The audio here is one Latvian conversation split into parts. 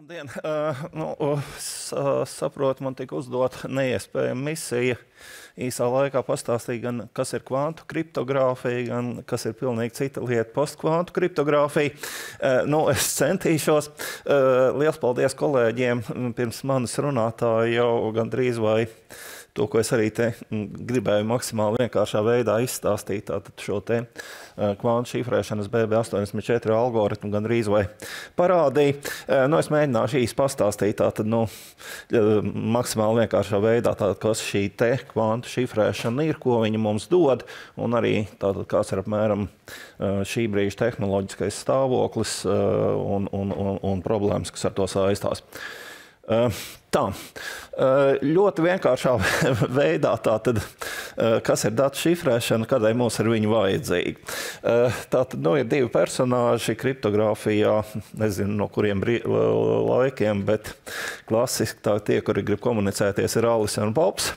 Labdien! Saprotu, man tika uzdot neiespējama misija īsā laikā pastāstīt gan, kas ir kvantu kriptogrāfija, gan kas ir pilnīgi cita lieta postkvantu kriptogrāfija. Es centīšos. Liels paldies kolēģiem. Pirms manis runātāji jau gandrīz vai to, ko es arī te gribēju maksimāli vienkāršā veidā izstāstīt, tātad šo te kvantu šifrēšanas BB84 algoritmu gandrīz vai parādīja. Es mēģināšu īsti pastāstīt tātad, maksimāli vienkāršā veidā, tātad, kas šī te kvantu šifrēšana ir, ko viņa mums dod, un arī tātad, kāds ir apmēram šī brīža tehnoloģiskais stāvoklis un problēmas, kas ar to saistās. Ļoti vienkāršā veidā, tātad, kas ir datu šifrēšana, kādai mums ir viņa vajadzīga. Tātad, ir divi personāži kriptogrāfijā, nezinu no kuriem laikiem, bet klasiski tie, kuri grib komunicēties, ir Alice un Bobs.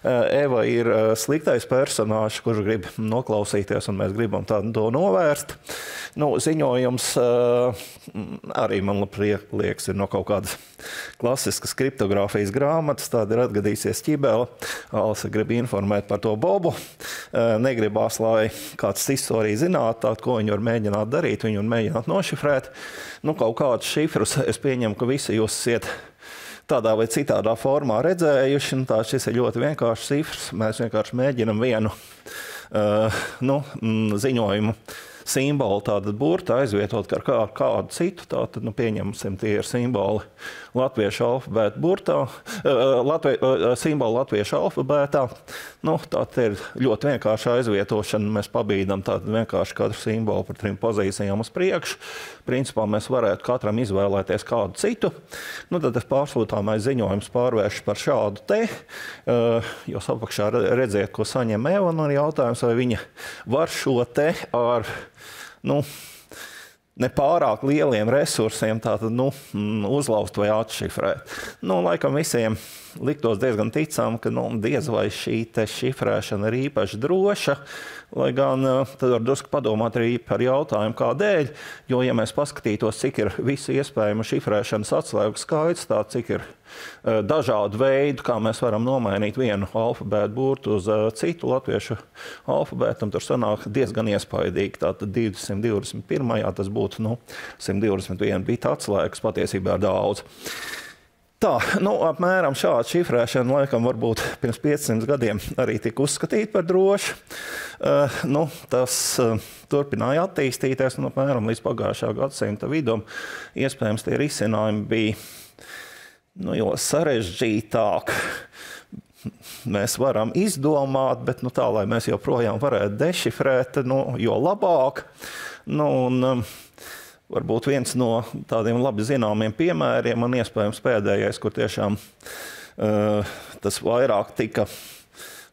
Eva ir sliktais personāžs, kurš grib noklausīties, un mēs gribam to novērst. Ziņojums arī, man liekas, ir no kaut kādas klasiskas kriptogrāfijas grāmatas, tāda ir atgadīsies ķibele. Alice grib informēt par to Bobu. Negribās, lai kāds cits arī zinātu, ko viņi var mēģināt darīt, viņi var mēģināt nošifrēt. Kaut kādus šifrus es pieņemu, ka visi jūs esiet tādā vai citādā formā redzējuši. Šis ir ļoti vienkāršs šifrs. Mēs vienkārši mēģinam vienu ziņojumu simbolu, tātad burtu aizvietot ar kādu citu, tātad, pieņemsim, tie ir simboli latviešu alfabēta burtā, simboli latviešu alfabētā. Tātad ir ļoti vienkārša aizvietošana, mēs pabīdam tātad vienkārši katru simbolu par 3 pozīcijām uz priekšu. Principā mēs varētu katram izvēlēties kādu citu. Tad tas pārsūtāmais ziņojums pārvērš par šādu te. Jūs apakšā redziet, ko saņem Eva, un jautājums, vai viņa var šo te ar ne pārāk lieliem resursiem tātad, uzlauzt vai atšifrēt. Laikam visiem liktos diezgan ticam, ka diez vai šī te šifrēšana ir īpaši droša, lai gan tad var drusku padomāt arī par jautājumu, kādēļ, jo, ja mēs paskatītos, cik ir visu iespējamu šifrēšanas atslēgu skaits, tā cik ir dažādu veidu, kā mēs varam nomainīt vienu alfabētu burtu uz citu latviešu alfabētu, tur sanāk diezgan iespaidīgi. Tātad 221. tas būtu 121 bitu atslēgas, patiesībā ir daudz. Apmēram šāda šifrēšana laikam varbūt pirms 500 gadiem arī tika uzskatīta par drošu. Tas turpināja attīstīties, un apmēram līdz pagājušā gadsimta vidum iespējams tie risinājumi bija jo sarežģītāk. Mēs varam izdomāt, bet tā, lai mēs joprojām varētu dešifrēt, jo labāk. Varbūt viens no tādiem labi zināmiem piemēriem, un iespējams pēdējais, kur tiešām tas vairāk tika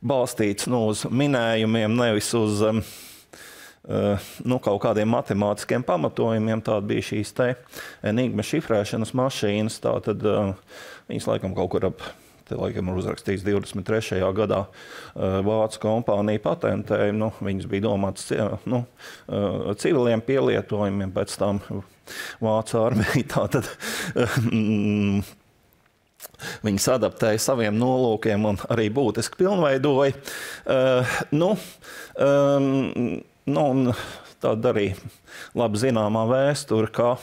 balstīts uz minējumiem, nevis uz kaut kādiem matemātiskiem pamatojumiem. Tāda bija šīs te enigma šifrēšanas mašīnas. Tātad viņas laikam kaut kur laikam ir uzrakstīts 23. gadā vācu kompānija patentēja. Viņas bija domātas civiliem pielietojumiem, pēc tam vācu armija tātad viņas adaptēja saviem nolūkiem un arī būtiski pilnveidoja. Tāda arī labi zināmā vēsture, ka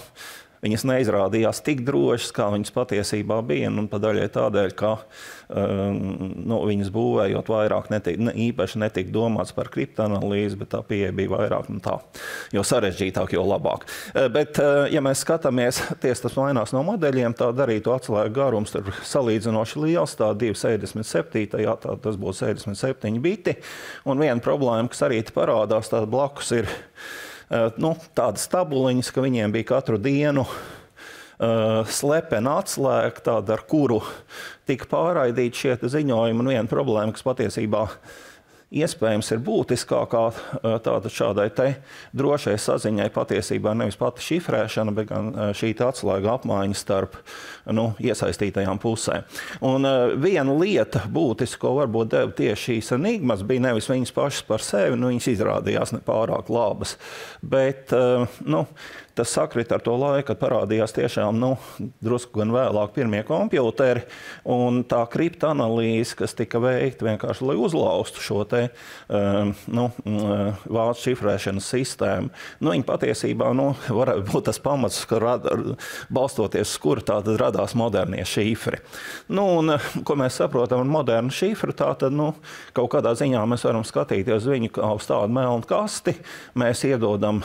viņas neizrādījās tik drošas, kā viņas patiesībā bija, un padaļai tādēļ, ka viņas būvējot vairāk īpaši netika domāts par kriptoanalīzi, bet tā pieeja bija vairāk jo sarežģītāk, jo labāk. Bet, ja mēs skatāmies, tas mainās no modeļiem, tā darītu atslēgu garums ir salīdzinoši liels, tā 277, tas būtu 67 biti, un viena problēma, kas arī parādās, tā blakus ir tādas tabuliņas, ka viņiem bija katru dienu slepena atslēga, tāda, ar kuru tika pārraidīti šie ziņojumi, un viena problēma, kas patiesībā iespējams ir būtiskākā tāda šādai te drošai saziņai patiesībā nevis pati šifrēšana, bet gan šī atslēga apmaiņa starp iesaistītajām pusēm. Un viena lieta būtisko varbūt deva tieši šīs enigmas, bija nevis viņas pašas par sevi, viņas izrādījās nepārāk labas, bet tas sakrit ar to laiku, kad parādījās tiešām drusku gan vēlāk pirmie kompjūteri, un tā kriptoanalīze, kas tika veikta vienkārši, lai uzlaustu šo te vārdu šifrēšanas sistēmu, viņa patiesībā varētu būt tas pamats, balstoties uz kuru tātad radās modernie šifri. Un, ko mēs saprotam ar modernu šifru, tātad, kaut kādā ziņā mēs varam skatīties uz viņu kā uz tādu melnu kasti, mēs iedodam,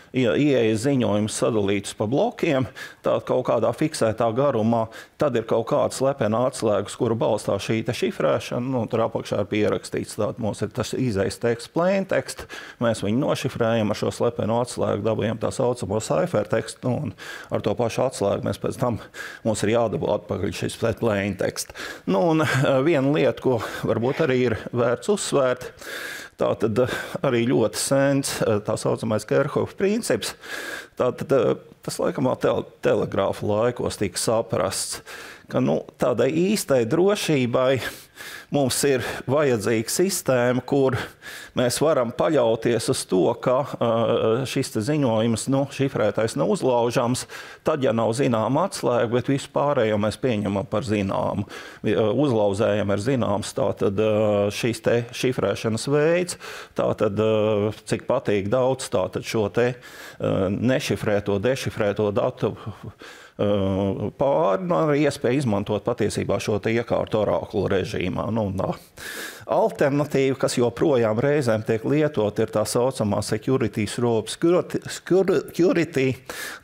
ieejas ziņojumus sadalītus pa blokiem, tātad kaut kādā fiksētā garumā, tad ir kaut kāda slepena atslēga, uz kuru balstās šī šifrēšana, tur apakšā ir pierakstīts, tātad mums ir tas izejas teksts, plain teksts, mēs viņu nošifrējam ar šo slepenu atslēgu, dabujam tā saucamo ciphertekstu, un ar to pašu atslēgu mēs pēc tam mums ir jādabū atpakaļ šis plain teksts. Un viena lieta, ko varbūt arī ir vērts uzsvērt, tātad arī ļoti sens tā saucamais Kerhofa princips. Tātad tas laikam telegrāfa laikos tika saprasts, ka tādai īstai drošībai mums ir vajadzīga sistēma, kur mēs varam paļauties uz to, ka šis ziņojums, šifrētais nav uzlaužams, tad, ja nav zināma atslēga, bet visu pārējo mēs pieņemam par zināmu. Uzlauzējam ir zināms tātad šīs te šifrēšanas veids, tātad cik patīk daudz tātad šo te nešifrēto, dešifrēto datu ar iespēju izmantot patiesībā šo te iekārtu orakulu režīmā. Alternatīva, kas joprojām reizēm tiek lietot, ir tā saucamā security rope security.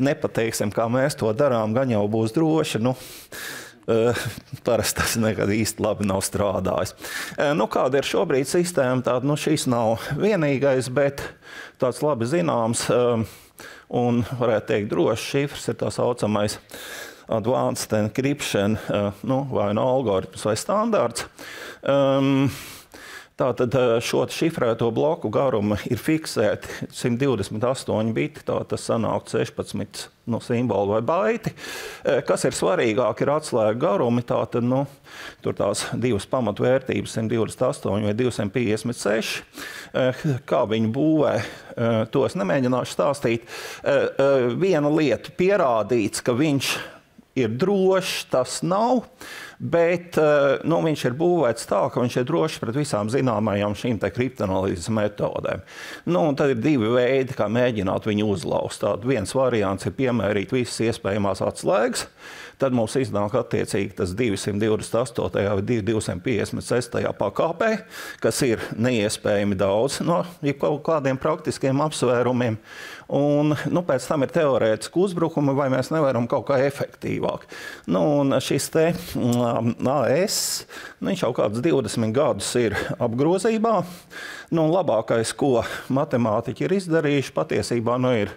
Nepateiksim, kā mēs to darām, gan jau būs droši. Parasti tas nekad īsti labi nav strādājis. Kāda ir šobrīd sistēma? Tāda, šis nav vienīgais, bet tāds labi zināms un, varētu teikt, drošs šifrs ir tā saucamais advanced encryption, vai algoritms vai standārts. Tātad šo šifrēto bloku garumu ir fiksēti 128 biti, tas sanāk 16 simboli vai baiti. Kas ir svarīgāk, ir atslēga garumi, tātad, tur tās divas pamatvērtības, 128 vai 256. Kā viņi būvē, to es nemēģināšu stāstīt. Viena lieta pierādīts, ka viņš ir drošs, tas nav, bet viņš ir būvēts tā, ka viņš ir drošs pret visām zināmajām šīm te kriptoanalīzes metodēm. Un tad ir divi veidi, kā mēģināt viņu uzlauzt. Viens variants ir piemērīt visas iespējamās atslēgas, tad mums iznāk attiecīgi tas 228. vai 256. pakāpē, kas ir neiespējami daudz no kaut kādiem praktiskiem apsvērumiem. Un pēc tam ir teorētiski uzbrukumi, vai mēs nevaram kaut kā efektīvāk. Un šis te AS, viņš jau kāds 20 gadus ir apgrozībā. Labākais, ko matemātiķi ir izdarījuši, patiesībā ir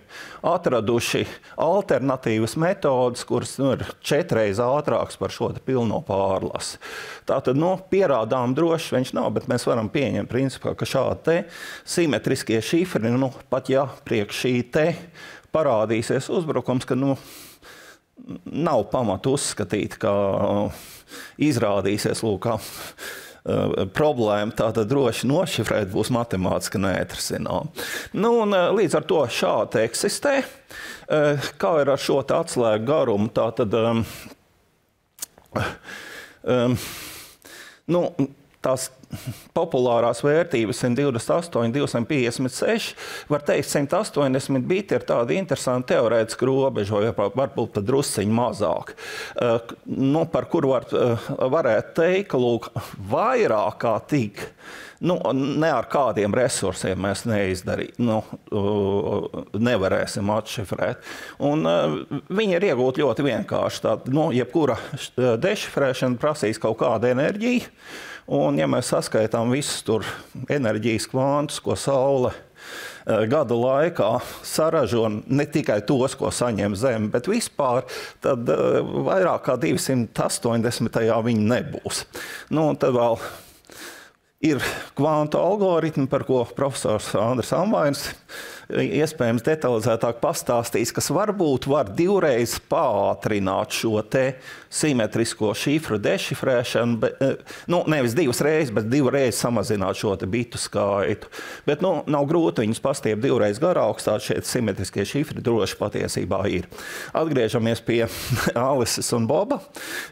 atraduši alternatīvas metodas, kuras ir 4 reizes ātrāks par šo pilno pārlasi. Tātad, pierādām droši viņš nav, bet mēs varam pieņemt principā, ka šādi te simetriskie šifri, pat ja priekš šī te parādīsies uzbrukums, ka nav pamata uzskatīt, ka izrādīsies lūk, problēma tātad droši nošifrēt būs matemātiski neatrisinām. Līdz ar to šādi eksistē. Kā ir ar šo atslēgu garumu? Tātad, tās populārās vērtības 128, 256, var teikt, 180 biti ir tāda interesanta teorētiska robeža, vai varbūt pat drusciņi mazāk. Par kuru varētu teikt, ka lūk, vairāk kā tik, ne ar kādiem resursiem mēs nevarēsim atšifrēt. Un viņi ir iegūti ļoti vienkārši. Tātad, jebkura dešifrēšana prasīs kaut kādu enerģiju. Un, ja mēs saskaitām visus tur enerģijas kvantus, ko Saule gada laikā saražo, ne tikai tos, ko saņem Zeme, bet vispār, tad vairāk kā 280. viņi nebūs. Un tad vēl ir kvantu algoritmi, par ko profesors Andris Amvains iespējams detalizētāk pastāstīs, kas varbūt var divreiz pātrināt šo te simetrisko šifru dešifrēšanu, bet, nevis divas reizes, bet divreiz samazināt šo te bitu skaitu. Bet, nav grūti viņus pastiept divreiz garāks, tā šie simetriskie šifri droši patiesībā ir. Atgriežamies pie Alises un Boba.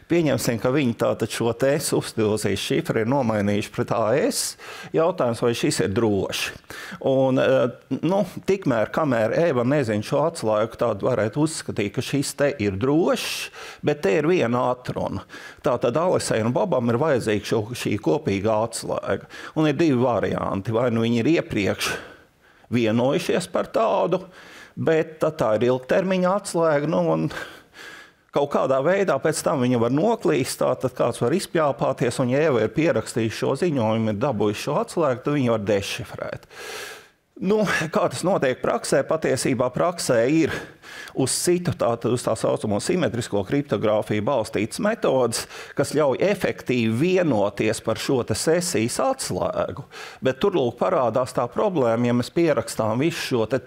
Pieņemsim, ka viņi tātad šo te substilizijas šifru ir nomainījuši pret AS. Jautājums, vai šis ir droši. Un, tikmēr, kamēr Eva nezina šo atslēgu, tādu varētu uzskatīt, ka šis te ir drošs, bet te ir viena atruna. Tātad Alisei un Bobam ir vajadzīga šī kopīgā atslēga. Un ir divi varianti. Vai nu viņi ir iepriekš vienojušies par tādu, bet tā ir ilgtermiņa atslēga, un kaut kādā veidā pēc tam viņa var noklīst, tātad kāds var izpļāpāties, un ja Eva ir pierakstījuši šo ziņojumu, ir dabūjuši šo atslēgu, tad viņi var dešifrēt. Kā tas notiek praksē? Patiesībā praksē ir uz citu, tātad uz tā saucamo simetrisko kriptogrāfiju balstītas metodas, kas ļauj efektīvi vienoties par šo te sesijas atslēgu. Bet tur lūk parādās tā problēma, ja mēs pierakstām visu šo te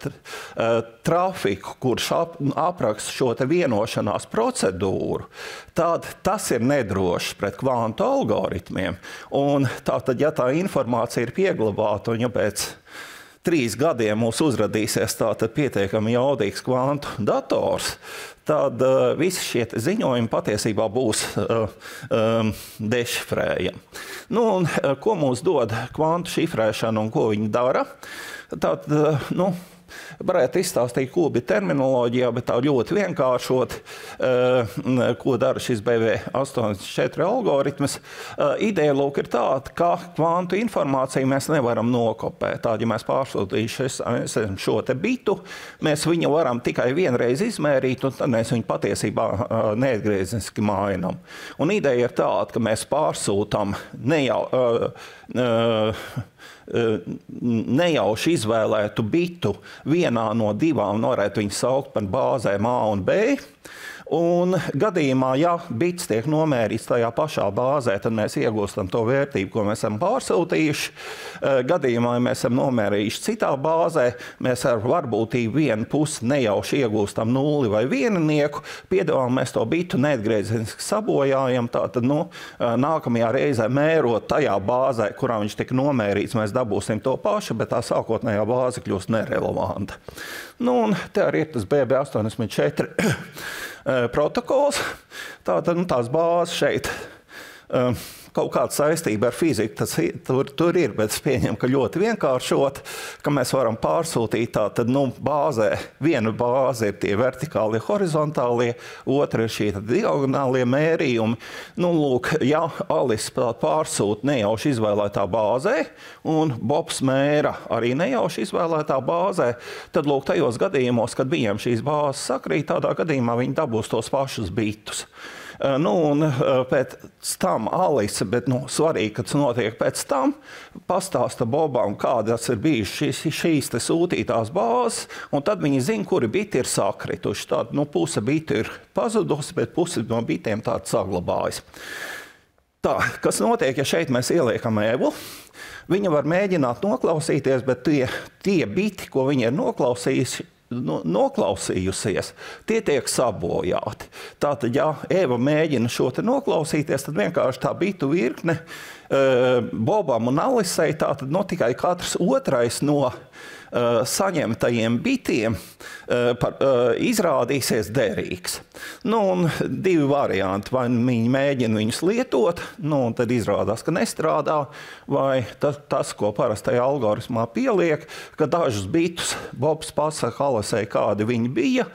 trafiku, kurš apraksta šo te vienošanās procedūru, tad tas ir nedrošs pret kvantu algoritmiem. Un tātad, ja tā informācija ir pieglabāta un ja pēc 3 gadiem mums uzradīsies tātad pietiekami jaudīgs kvantu dators, tad visi šie ziņojumi patiesībā būs dešifrējami. Ko mums dod kvantu šifrēšana un ko viņi dara? Tātad, varētu izstāstīt kubi terminoloģijā, bet tā ļoti vienkāršot, ko dara šis BV84 algoritms. Ideja lūk ir tāda, ka kvantu informāciju mēs nevaram nokopēt. Tāda, ja mēs pārsūtīsim šo te bitu, mēs viņu varam tikai vienreiz izmērīt, un tad mēs viņu patiesībā neatgriezeniski mainām. Un ideja ir tāda, ka mēs pārsūtam nejauši izvēlētu bitu vienā no divām, varētu viņu saukt par bāzēm A un B. Un gadījumā, ja bits tiek nomērīts tajā pašā bāzē, tad mēs iegūstam to vērtību, ko mēs esam pārsūtījuši. Gadījumā, ja mēs esam nomērījuši citā bāzē, mēs ar varbūtību vienu pusi nejauši iegūstam 0 vai 1, piedāvājam mēs to bitu neatgriezeniski sabojājam, tātad nākamajā reizē mērot tajā bāzē, kurā viņš tika nomērīts, mēs dabūsim to pašu, bet tā sākotnējā bāze kļūst nerelevanta. Un te arī ir tas BB84 protokols. Tātad tās bāzes šeit kaut kāda saistība ar fiziku tas tur ir, bet es pieņemu, ka ļoti vienkāršot, ka mēs varam pārsūtīt tātad, bāzē, viena bāze ir tie vertikālie, horizontālie, otra ir šī diagonālie mērījumi. Lūk, ja Alice pārsūta nejauši izvēlētā bāzē, un Bobs mēra arī nejauši izvēlētā bāzē, tad lūk, tajos gadījumos, kad viņiem šīs bāzes sakrīt, tādā gadījumā viņi dabūs tos pašus bitus. Un pēc tam Alice, bet svarīgi, ka tas notiek pēc tam, pastāsta Bobam, kādas ir bijušas šīs te sūtītās bāzes, un tad viņi zina, kuri biti ir sakrituši. Tātad, puse bitu ir pazudusi, bet puse no bitiem tāda saglabājas. Tā, kas notiek, ja šeit mēs ieliekam Evu? Viņa var mēģināt noklausīties, bet tie biti, ko viņa ir noklausījusies, tie tiek sabojāti. Tātad, ja Eva mēģina šo te noklausīties, tad vienkārši tā bitu virkne Bobam un Alisei, tātad tikai katrs otrais no saņemtajiem bitiem izrādīsies derīgs. Un divi varianti. Vai viņi mēģina viņus lietot, un tad izrādās, ka nestrādā, vai tas, ko parastajā algoritmā pieliek, ka dažus bitus Bobs pasaka Alisei, kādi viņi bija.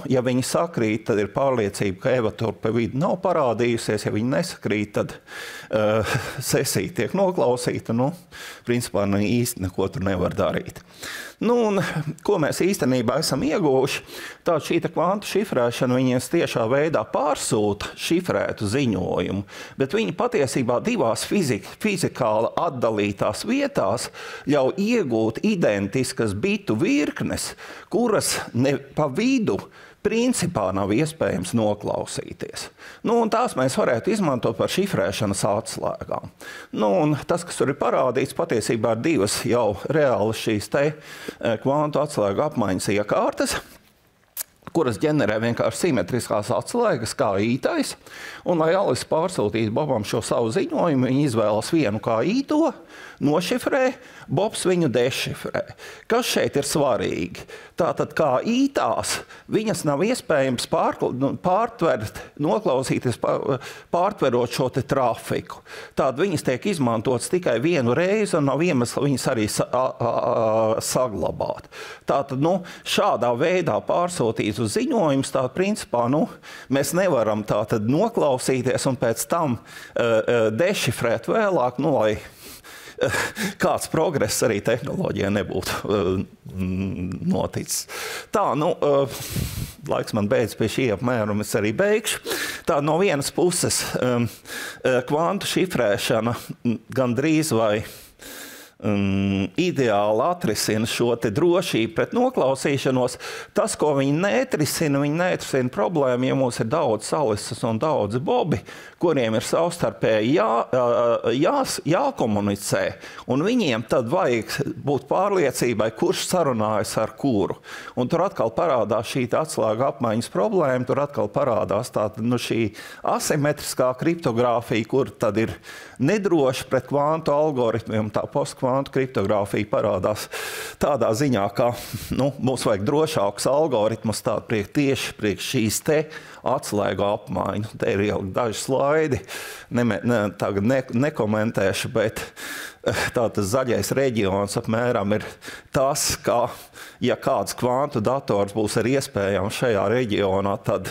Ja viņi sakrīt, tad ir pārliecība, ka Eva tur pa vidu nav parādījusies. Ja viņi nesakrīt, tad sesija tiek noklausīta. Principā īsti neko tur nevar darīt. Un ko mēs īstenībā esam ieguvuši, tā šī kvantu šifrēšana viņiem tiešā veidā pārsūta šifrētu ziņojumu, bet viņi patiesībā divās fizikāli atdalītās vietās ļauj iegūt identiskas bitu virknes, kuras ne pa vidu principā nav iespējams noklausīties. Un tās mēs varētu izmantot par šifrēšanas atslēgām. Un tas, kas tur ir parādīts, patiesībā ir divas jau reāli šīs te kvantu atslēgu apmaiņas iekārtas, kuras ģenerē vienkārši simetriskās atslēgas, kā ītais. Un, lai Alis pārsūtītu Bobam šo savu ziņojumu, viņi izvēlas vienu kā īto, nošifrē, Bobs viņu dešifrē. Kas šeit ir svarīgi? Tātad, kā ītās, viņas nav iespējams pārtvert, noklausīties, pārtverot šo te trafiku. Tātad viņas tiek izmantotas tikai vienu reizi un nav iemesla viņas arī saglabāt. Tātad, šādā veidā pārsūtīt uz ziņojums, tātad, principā, mēs nevaram tātad noklausīties un pēc tam dešifrēt vēlāk, lai kāds progress arī tehnoloģijā nebūtu noticis. Tā, laiks man beidz pie šī apmēram, es arī beigšu. Tā no vienas puses kvantu šifrēšana gandrīz vai ideāli atrisina šo te drošību pret noklausīšanos. Tas, ko viņi neatrisina problēmu, ja mums ir daudz Alises un daudz Bobi, kuriem ir savstarpēji jākomunicē, un viņiem tad vajag būt pārliecībai, kurš sarunājas ar kuru. Un tur atkal parādās šī atslēga apmaiņas problēma, tur atkal parādās šī asimetriskā kriptogrāfija, kur tad ir nedroši pret kvantu algoritmiem, tā postkvantu kriptogrāfija parādās tādā ziņā, ka mums vajag drošākus algoritmus tieši priekš šīs te atslēgu apmaiņu. Te ir jau daži slaidi, tagad nekomentēšu, bet tātad zaļais reģions apmēram ir tas, ka, ja kāds kvantu dators būs ar iespējām šajā reģionā, tad,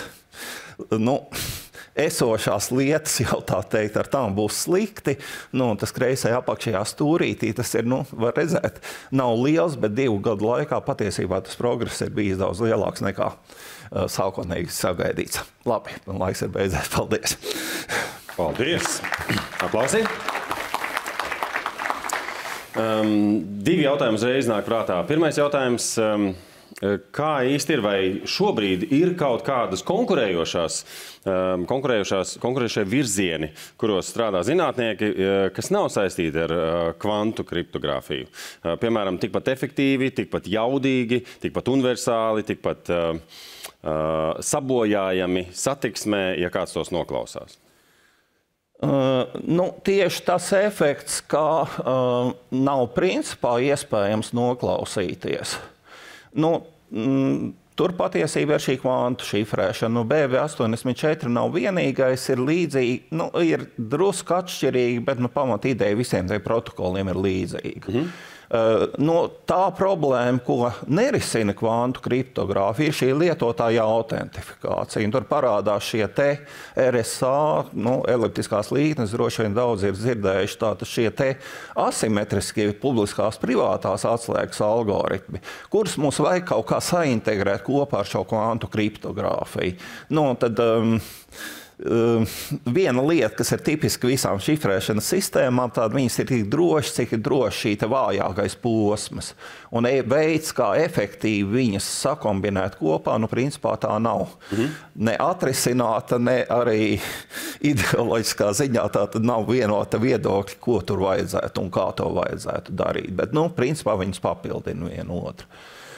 esošās lietas jau tā teikt ar tām būs slikti. Tas kreisajā apakšējā stūrītī, tas ir, var redzēt, nav liels, bet 2 gadu laikā patiesībā tas progress ir bijis daudz lielāks nekā sākotnēji sagaidīts. Labi, laiks ir beidzies. Paldies! Paldies! Aplausi! 2 jautājumi uzreiz nāk prātā. Pirmais jautājums. Kā īsti ir, vai šobrīd ir kaut kādas konkurējošie virzieni, kuros strādā zinātnieki, kas nav saistīti ar kvantu kriptogrāfiju? Piemēram, tikpat efektīvi, tikpat jaudīgi, tikpat universāli, tikpat sabojājami satiksmē, ja kāds tos noklausās? Tieši tas efekts, kā nav principā iespējams noklausīties. Tur patiesībā ir šī kvantu šifrēšana. BV84 nav vienīgais, ir līdzīgi, ir drusku atšķirīgi, bet pamat ideja visiem tiem protokoliem ir līdzīga. Tā problēma, ko nerisina kvantu kriptogrāfija, ir šī lietotāja autentifikācija. Tur parādās šie te RSA, eliptiskās līknes, droši vien daudz ir dzirdējuši, tātad šie te asimetriskie publiskās privātās atslēgas algoritmi, kurus mums vajag kaut kā saintegrēt kopā ar šo kvantu kriptogrāfiju. Tad viena lieta, kas ir tipiska visām šifrēšanas sistēmām, tāda viņas ir tik drošas, cik ir droši šī te vājākais posms. Un veids, kā efektīvi viņas sakombinēt kopā, principā tā nav ne atrisināta, ne arī ideoloģiskā ziņā tā tad nav vienota viedokļa, ko tur vajadzētu un kā to vajadzētu darīt. Bet, principā viņas papildina vienu otru.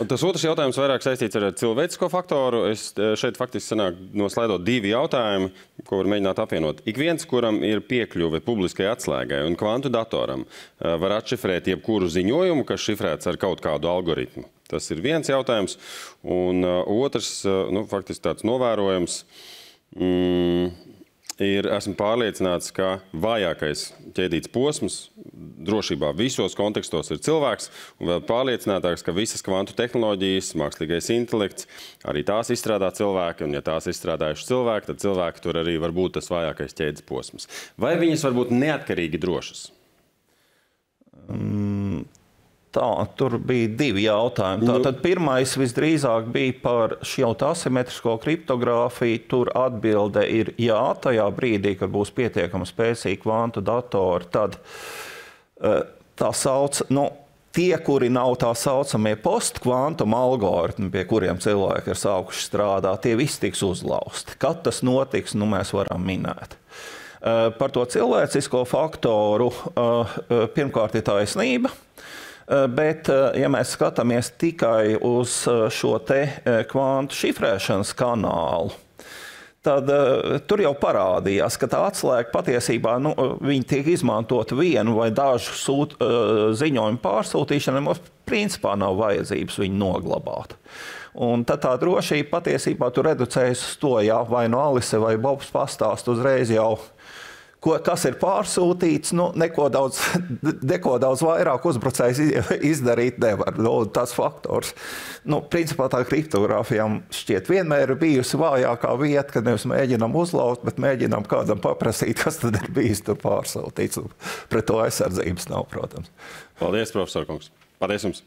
Un tas otrs jautājums vairāk saistīts ar cilvēcisko faktoru. Es šeit faktiski sanāk noslaidot 2 jautājumi, ko var mēģināt apvienot. Ik viens, kuram ir piekļuve publiskai atslēgai un kvantu datoram, var atšifrēt jebkuru ziņojumu, kas šifrēts ar kaut kādu algoritmu. Tas ir viens jautājums. Un otrs, faktiski tāds novērojums, esmu pārliecināts, ka vājākais ķēdīts posms drošībā visos kontekstos ir cilvēks, un vēl pārliecinātāks, ka visas kvantu tehnoloģijas, mākslīgais intelekts, arī tās izstrādā cilvēki, un ja tās izstrādājuši cilvēki, tad cilvēki tur arī var būt tas vājākais ķēdes posms. Vai viņas var būt neatkarīgi drošas? Tur bija 2 jautājumi. Tātad pirmais visdrīzāk bija par šo asimetrisko kriptogrāfiju. Tur atbilde ir jā, tajā brīdī, kad būs pietiekami spēcīgi kvantu datori, tad tā sauc, Tie, kuri nav tā saucamie postkvantuma algoritmi, pie kuriem cilvēki ir sākuši strādāt, tie visi tiks uzlausti. Kad tas notiks, mēs varam minēt. Par to cilvēcisko faktoru pirmkārt ir taisnība, bet, ja mēs skatāmies tikai uz šo te kvantu šifrēšanas kanālu, tad tur jau parādījās, ka tā atslēga patiesībā viņi tiek izmantot vienu vai dažu ziņojumu pārsūtīšanai, mums principā nav vajadzības viņu noglabāt. Un tad tā drošība patiesībā tur reducējas uz to, ja vai Alise vai Bobs pastāst uzreiz jau, kas ir pārsūtīts, neko daudz vairāk uzbrucējs izdarīt nevar. Tas faktors. Principā tā kriptogrāfijām šķiet vienmēr ir bijusi vājākā vieta, kad nevis mēģinām uzlauzt, bet mēģinām kādam paprasīt, kas tad ir bijis tur pārsūtīts. Pret to aizsardzības nav, protams. Paldies, profesor kungs. Paldies jums.